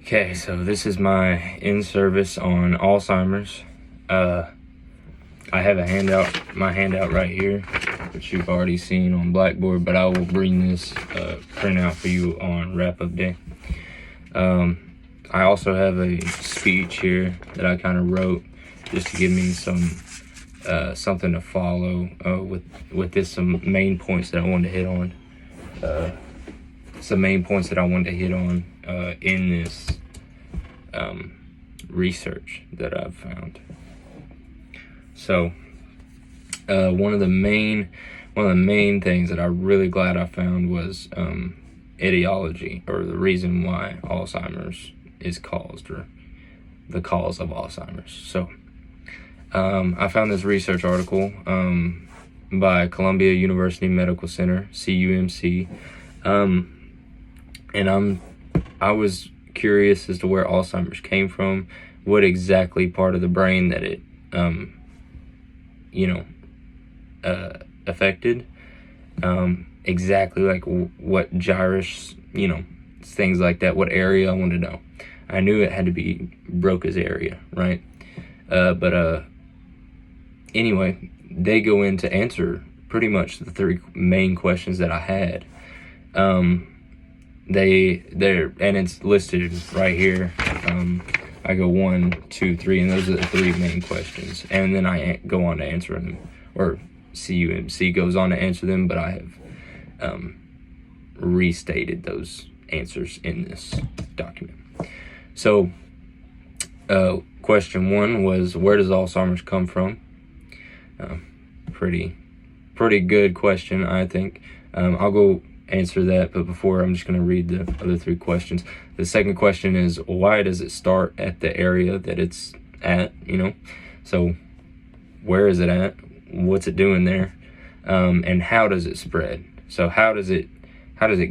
Okay, so this is my in-service on Alzheimer's. I have my handout right here, which you've already seen on Blackboard, but I will bring this printout for you on wrap-up day. I also have a speech here that I kind of wrote just to give me some something to follow with this, some main points that I wanted to hit on. Some main points that I wanted to hit on in this research that I've found. So one of the main things that I'm really glad I found was etiology, or the reason why Alzheimer's is caused, or the cause of Alzheimer's. So I found this research article by Columbia University Medical Center, CUMC, and I was curious as to where Alzheimer's came from, what exactly part of the brain that it affected, exactly like what gyrus, things like that, what area. I wanted to know. I knew it had to be Broca's area, right? But anyway, they go in to answer pretty much the three main questions that I had. And it's listed right here. I go 1, 2, 3, and those are the three main questions. And then I go on to answer them, or CUMC goes on to answer them, but I have restated those answers in this document. So, question 1 was, where does Alzheimer's come from? Pretty good question, I think. I'll go answer that, but before, I'm just going to read the other three questions. The second question is, why does it start at the area that it's at? So where is it at? What's it doing there? And how does it spread? So how does it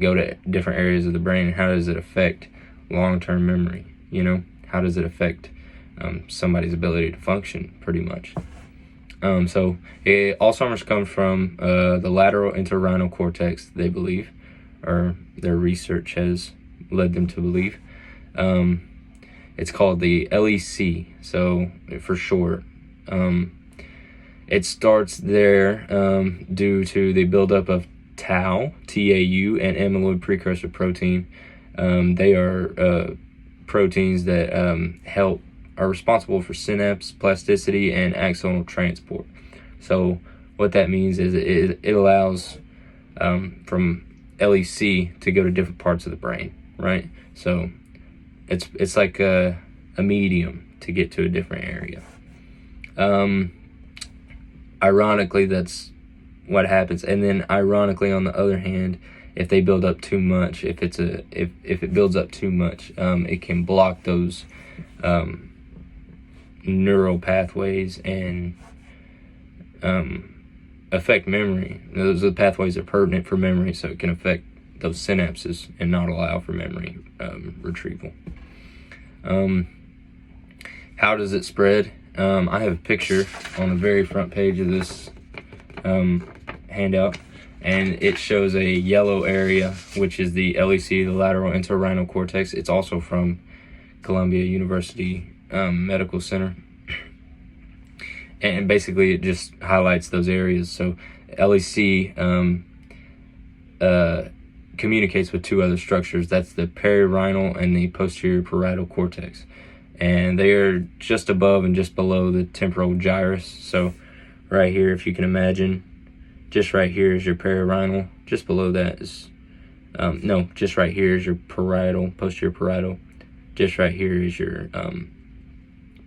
go to different areas of the brain, and how does it affect long-term memory? How does it affect somebody's ability to function, pretty much? Alzheimer's comes from the lateral entorhinal cortex, they believe, or their research has led them to believe. It's called the LEC, so for short. It starts there due to the buildup of tau, TAU, and amyloid precursor protein. They are proteins that are responsible for synapse plasticity and axonal transport. So what that means is it allows from LEC to go to different parts of the brain, right? So it's like a medium to get to a different area. Ironically, that's what happens. And then ironically, on the other hand, if they build up too much, if it builds up too much, it can block those neural pathways and affect memory. Those are the pathways that are pertinent for memory, so it can affect those synapses and not allow for memory retrieval. How does it spread? I have a picture on the very front page of this handout, and it shows a yellow area, which is the LEC, the lateral entorhinal cortex. It's also from Columbia University Medical Center, and basically it just highlights those areas. So LEC communicates with two other structures. That's the perirhinal and the posterior parietal cortex, and they are just above and just below the temporal gyrus. So right here, if you can imagine, just right here is your perirhinal. Just below that is just right here is your parietal, posterior parietal. Just right here is your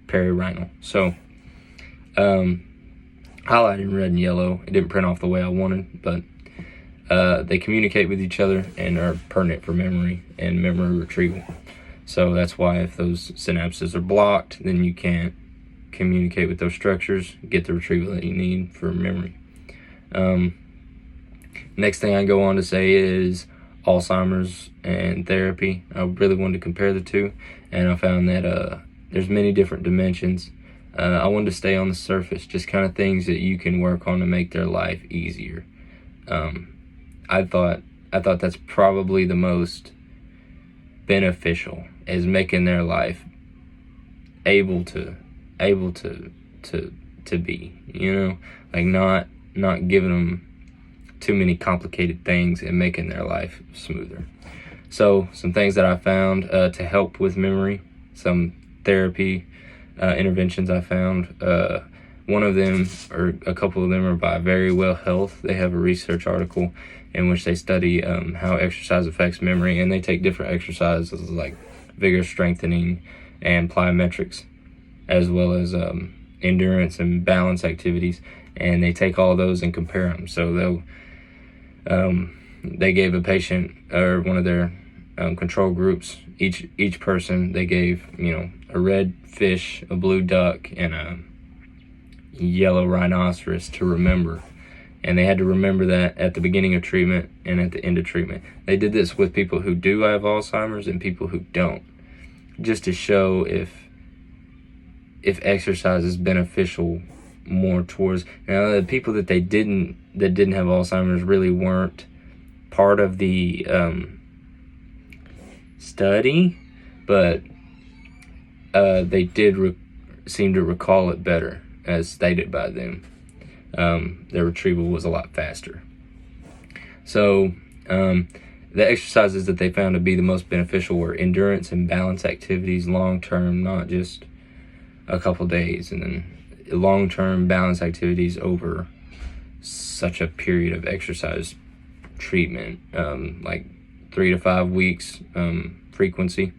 perirhinal. So highlighted in red and yellow. It didn't print off the way I wanted, but they communicate with each other and are pertinent for memory and memory retrieval. So that's why if those synapses are blocked, then you can't communicate with those structures, get the retrieval that you need for memory. Next thing I go on to say is Alzheimer's and therapy. I really wanted to compare the two, and I found that there's many different dimensions. I wanted to stay on the surface, just kind of things that you can work on to make their life easier. I thought that's probably the most beneficial is making their life able to be, like not giving them too many complicated things and making their life smoother. So some things that I found to help with memory, some therapy interventions I found. One of them, or a couple of them, are by Very Well Health. They have a research article in which they study how exercise affects memory, and they take different exercises like vigor strengthening and plyometrics, as well as endurance and balance activities, and they take all those and compare them. So they gave a patient, or one of their control groups, each person, they gave a red fish, a blue duck, and a yellow rhinoceros to remember, and they had to remember that at the beginning of treatment and at the end of treatment. They did this with people who do have Alzheimer's and people who don't, just to show if exercise is beneficial more towards. Now, the people that didn't have Alzheimer's really weren't part of the study, but they did seem to recall it better, as stated by them. Their retrieval was a lot faster. So the exercises that they found to be the most beneficial were endurance and balance activities, long-term, not just a couple days, and then long-term balance activities over such a period of exercise treatment, like 3 to 5 weeks frequency.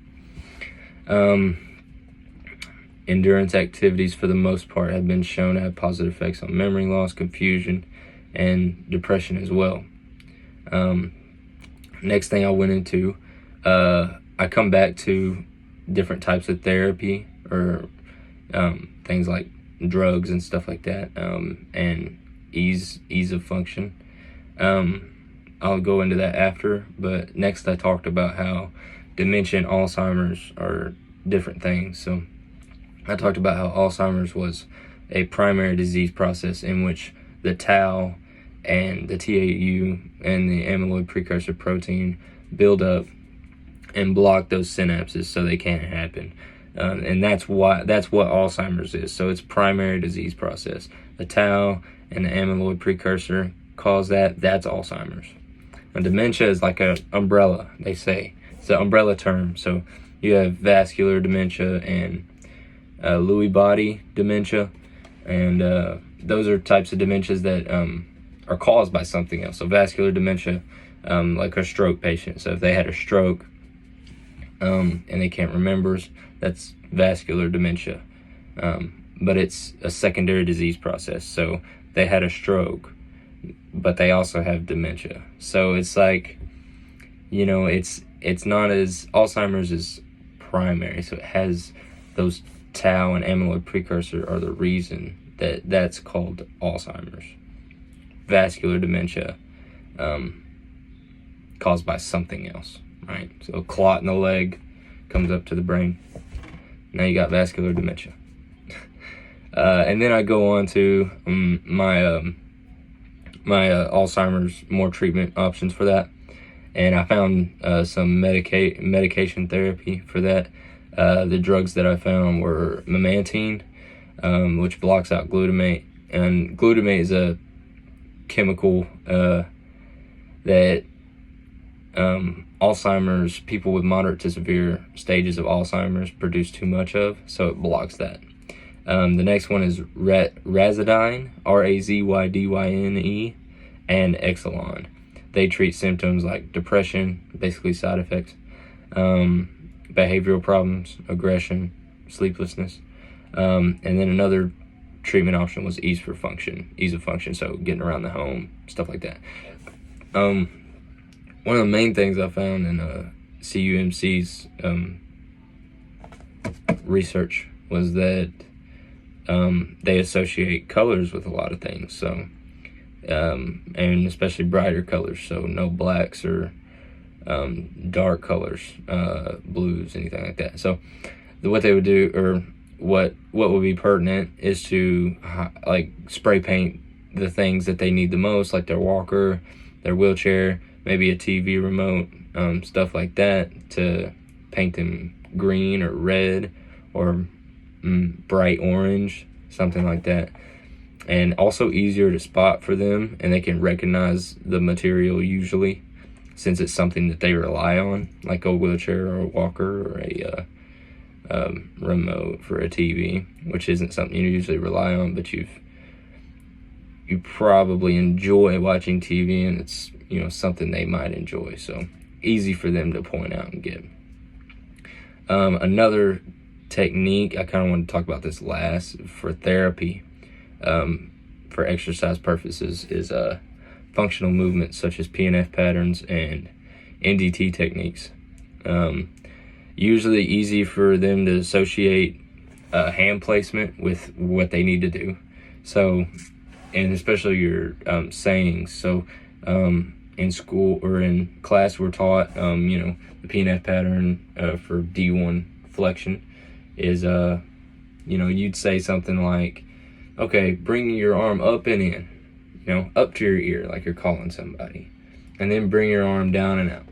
Endurance activities, for the most part, have been shown to have positive effects on memory loss, confusion, and depression as well. Next thing I went into, I come back to different types of therapy, or things like drugs and stuff like that, and ease of function. I'll go into that after, but next I talked about how dementia and Alzheimer's are different things. So I talked about how Alzheimer's was a primary disease process in which the tau and the TAU and the amyloid precursor protein build up and block those synapses so they can't happen. And that's what Alzheimer's is. So it's primary disease process. The tau and the amyloid precursor cause that. That's Alzheimer's. And dementia is like an umbrella, they say. It's an umbrella term. So you have vascular dementia and Lewy body dementia, and those are types of dementias that are caused by something else. So vascular dementia, like a stroke patient. So if they had a stroke and they can't remember, that's vascular dementia. But it's a secondary disease process. So they had a stroke, but they also have dementia. So it's like, it's not as, Alzheimer's is primary, so it has those tau and amyloid precursor are the reason that's called Alzheimer's. Vascular dementia, caused by something else, right? So a clot in the leg comes up to the brain. Now you got vascular dementia. And then I go on to my Alzheimer's, more treatment options for that. And I found some medication therapy for that. The drugs that I found were memantine, which blocks out glutamate. And glutamate is a chemical that Alzheimer's, people with moderate to severe stages of Alzheimer's produce too much of, so it blocks that. The next one is Razadyne, Razydyne, and Exelon. They treat symptoms like depression, basically side effects, behavioral problems, aggression, sleeplessness. And then another treatment option was ease of function, so getting around the home, stuff like that. One of the main things I found in CUMC's research was that they associate colors with a lot of things, so and especially brighter colors, so no blacks or dark colors, blues, anything like that. So what they would do, or what would be pertinent, is to like spray paint the things that they need the most, like their walker, their wheelchair, maybe a TV remote, stuff like that, to paint them green or red or bright orange, something like that. And also easier to spot for them, and they can recognize the material usually, since it's something that they rely on, like a wheelchair or a walker or a remote for a TV, which isn't something you usually rely on, but you probably enjoy watching TV, and it's something they might enjoy. So easy for them to point out and get. Another technique, I kind of want to talk about this last, for therapy, for exercise purposes, is functional movements such as PNF patterns and NDT techniques. Usually easy for them to associate hand placement with what they need to do. So, and especially your sayings. So in school or in class, we're taught, the PNF pattern for D1 flexion is, you'd say something like, okay, bring your arm up and in, up to your ear, like you're calling somebody, and then bring your arm down and out.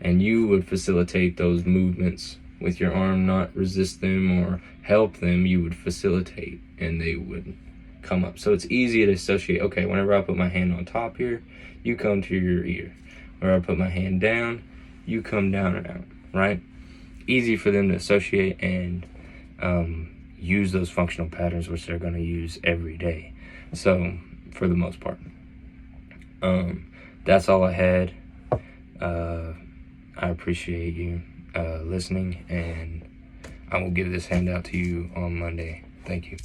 And you would facilitate those movements with your arm, not resist them or help them. You would facilitate, and they would come up. So it's easy to associate, okay, whenever I put my hand on top here, you come to your ear. Whenever I put my hand down, you come down and out, right? Easy for them to associate and use those functional patterns, which they're going to use every day. So, for the most part. That's all I had. I appreciate you listening, and I will give this handout to you on Monday. Thank you.